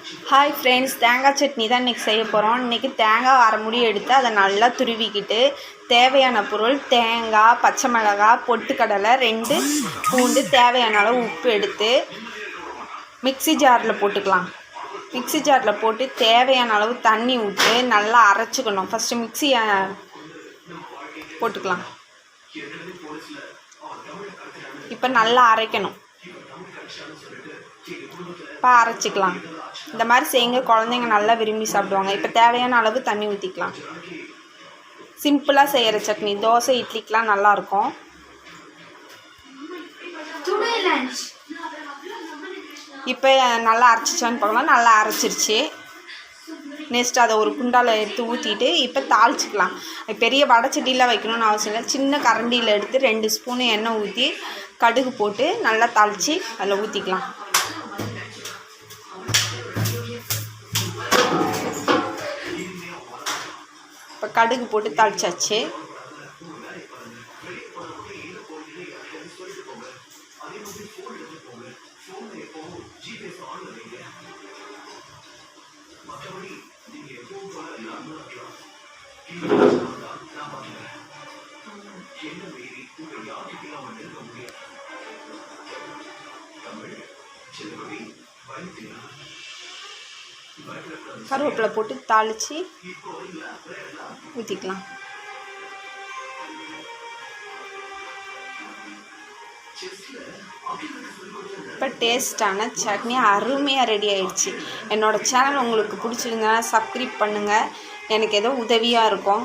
Hi friends, தேங்காய் சட்னி தான் இன்றைக்கி செய்ய போகிறோம். இன்றைக்கி தேங்காய் அரை மூடி எடுத்து அதை நல்லா துருவிக்கிட்டு தேவையான பொருள் தேங்காய், பச்சை மிளகாய், பொட்டுக்கடலை, 2 பூண்டு, தேவையான அளவு உப்பு எடுத்து மிக்ஸி ஜாரில் போட்டுக்கலாம். மிக்ஸி ஜாரில் போட்டு தேவையான அளவு தண்ணி விட்டு நல்லா அரைச்சிக்கணும். ஃபஸ்ட்டு மிக்ஸியை போட்டுக்கலாம். இப்போ நல்லா அரைக்கணும். இப்போ அரைச்சிக்கலாம். இந்த மாதிரி செய்யுங்க, குழந்தைங்க நல்லா விரும்பி சாப்பிடுவாங்க. இப்போ தேவையான அளவு தண்ணி ஊற்றிக்கலாம். சிம்பிளாக செய்கிற சட்னி தோசை இட்லிக்கெலாம் நல்லாயிருக்கும். இப்போ நல்லா அரைச்சிச்சான்னு பார்க்கலாம். நல்லா அரைச்சிருச்சு. நெக்ஸ்ட் அதை ஒரு குண்டாவில் எடுத்து ஊற்றிட்டு இப்போ தாளிச்சிக்கலாம். பெரிய வடைச்சட்டியில் வைக்கணும்னு அவசியம் இல்லை. சின்ன கரண்டியில் எடுத்து 2 ஸ்பூனு எண்ணெய் ஊற்றி கடுகு போட்டு நல்லா தாளித்து அதில் ஊற்றிக்கலாம். இப்போ கடுகு போட்டு தாளிச்சாச்சு. கருவேப்பிலை போட்டு தாளித்து ஊற்றிக்கலாம். இப்போ டேஸ்டான சட்னி அருமையாக ரெடி ஆயிடுச்சு. என்னோடய சேனல் உங்களுக்கு பிடிச்சிருந்தா சப்ஸ்கிரைப் பண்ணுங்கள். எனக்கு ஏதோ உதவியாக இருக்கும்.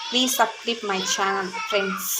Please subscribe my channel friends.